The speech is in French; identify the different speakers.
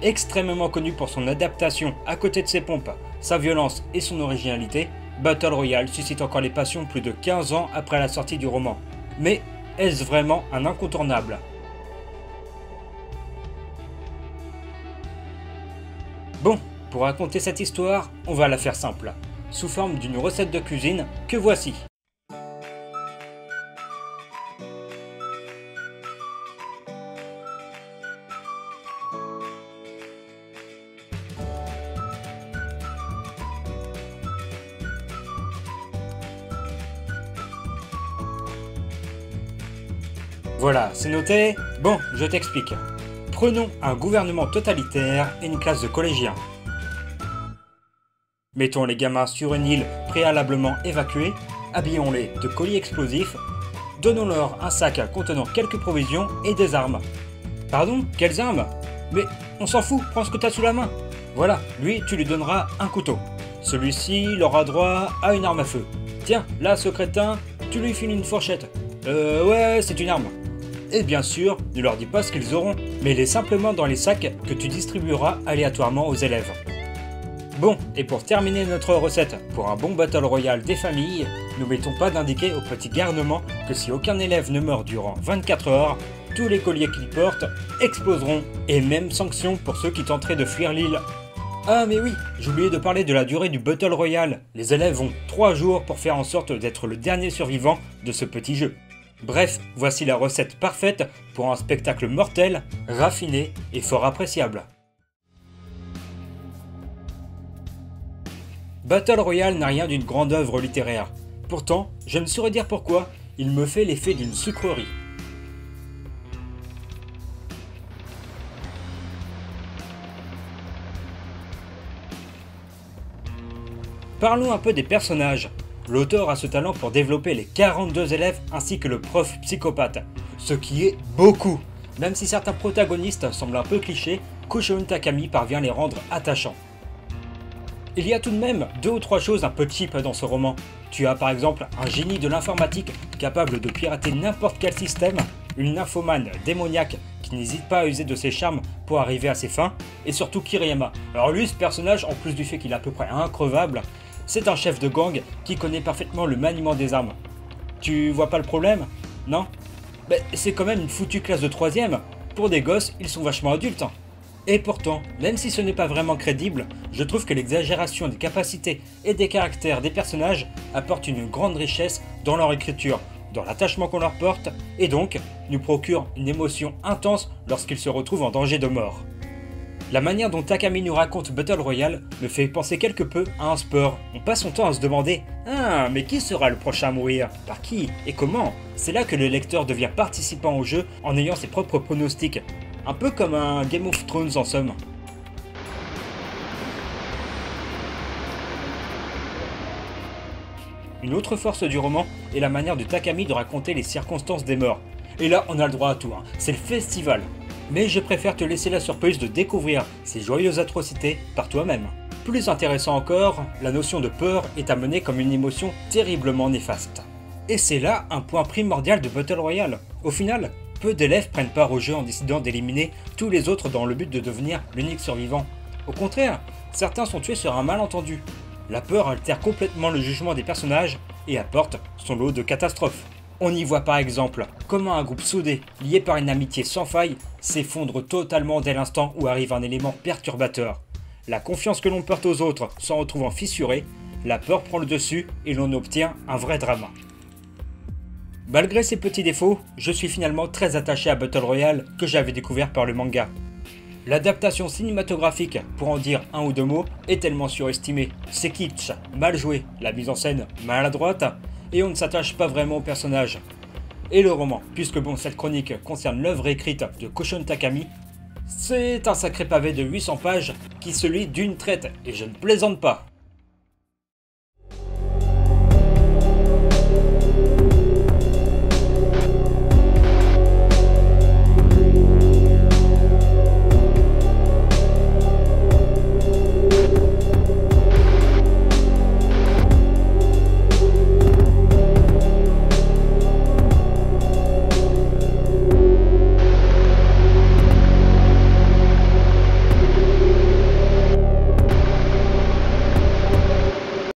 Speaker 1: Extrêmement connu pour son adaptation à côté de ses pompes, sa violence et son originalité, Battle Royale suscite encore les passions plus de 15 ans après la sortie du roman. Mais est-ce vraiment un incontournable? Bon, pour raconter cette histoire, on va la faire simple, sous forme d'une recette de cuisine que voici. Voilà, c'est noté. Bon, je t'explique. Prenons un gouvernement totalitaire et une classe de collégiens. Mettons les gamins sur une île préalablement évacuée, habillons-les de colis explosifs, donnons-leur un sac contenant quelques provisions et des armes. Pardon? Quelles armes? Mais on s'en fout, prends ce que t'as sous la main. Voilà, lui, tu lui donneras un couteau. Celui-ci, il aura droit à une arme à feu. Tiens, là, ce crétin, tu lui files une fourchette. Ouais, c'est une arme. Et bien sûr, ne leur dis pas ce qu'ils auront, mets-les simplement dans les sacs que tu distribueras aléatoirement aux élèves. Bon, et pour terminer notre recette, pour un bon Battle Royale des familles, n'oublions pas d'indiquer au petit garnement que si aucun élève ne meurt durant 24 heures, tous les colliers qu'ils portent exploseront, et même sanction pour ceux qui tenteraient de fuir l'île. Ah mais oui, j'ai oublié de parler de la durée du Battle Royale. Les élèves ont 3 jours pour faire en sorte d'être le dernier survivant de ce petit jeu. Bref, voici la recette parfaite pour un spectacle mortel, raffiné et fort appréciable. Battle Royale n'a rien d'une grande œuvre littéraire. Pourtant, je ne saurais dire pourquoi, il me fait l'effet d'une sucrerie. Parlons un peu des personnages. L'auteur a ce talent pour développer les 42 élèves ainsi que le prof psychopathe, ce qui est beaucoup. Même si certains protagonistes semblent un peu clichés, Koshon Takami parvient à les rendre attachants. Il y a tout de même 2 ou 3 choses un peu cheap dans ce roman. Tu as par exemple un génie de l'informatique capable de pirater n'importe quel système, une nymphomane démoniaque qui n'hésite pas à user de ses charmes pour arriver à ses fins, et surtout Kiriyama. Alors lui, ce personnage, en plus du fait qu'il est à peu près increvable, c'est un chef de gang qui connaît parfaitement le maniement des armes. Tu vois pas le problème? Non? Ben, c'est quand même une foutue classe de 3ème. Pour des gosses, ils sont vachement adultes. Et pourtant, même si ce n'est pas vraiment crédible, je trouve que l'exagération des capacités et des caractères des personnages apporte une grande richesse dans leur écriture, dans l'attachement qu'on leur porte, et donc nous procure une émotion intense lorsqu'ils se retrouvent en danger de mort. La manière dont Takami nous raconte Battle Royale me fait penser quelque peu à un sport. On passe son temps à se demander « Ah, mais qui sera le prochain à mourir? Par qui? Et comment ?» C'est là que le lecteur devient participant au jeu en ayant ses propres pronostics. Un peu comme un Game of Thrones en somme. Une autre force du roman est la manière de Takami de raconter les circonstances des morts. Et là, on a le droit à tout, hein. C'est le festival. Mais je préfère te laisser la surprise de découvrir ces joyeuses atrocités par toi-même. Plus intéressant encore, la notion de peur est amenée comme une émotion terriblement néfaste. Et c'est là un point primordial de Battle Royale. Au final, peu d'élèves prennent part au jeu en décidant d'éliminer tous les autres dans le but de devenir l'unique survivant. Au contraire, certains sont tués sur un malentendu. La peur altère complètement le jugement des personnages et apporte son lot de catastrophes. On y voit par exemple comment un groupe soudé, lié par une amitié sans faille, s'effondre totalement dès l'instant où arrive un élément perturbateur. La confiance que l'on porte aux autres s'en retrouvant fissurée, la peur prend le dessus et l'on obtient un vrai drama. Malgré ces petits défauts, je suis finalement très attaché à Battle Royale que j'avais découvert par le manga. L'adaptation cinématographique, pour en dire un ou deux mots, est tellement surestimée. C'est kitsch, mal joué, la mise en scène maladroite, et on ne s'attache pas vraiment au personnage. Et le roman, puisque bon, cette chronique concerne l'œuvre écrite de Koshon Takami, c'est un sacré pavé de 800 pages qui se lit d'une traite, et je ne plaisante pas.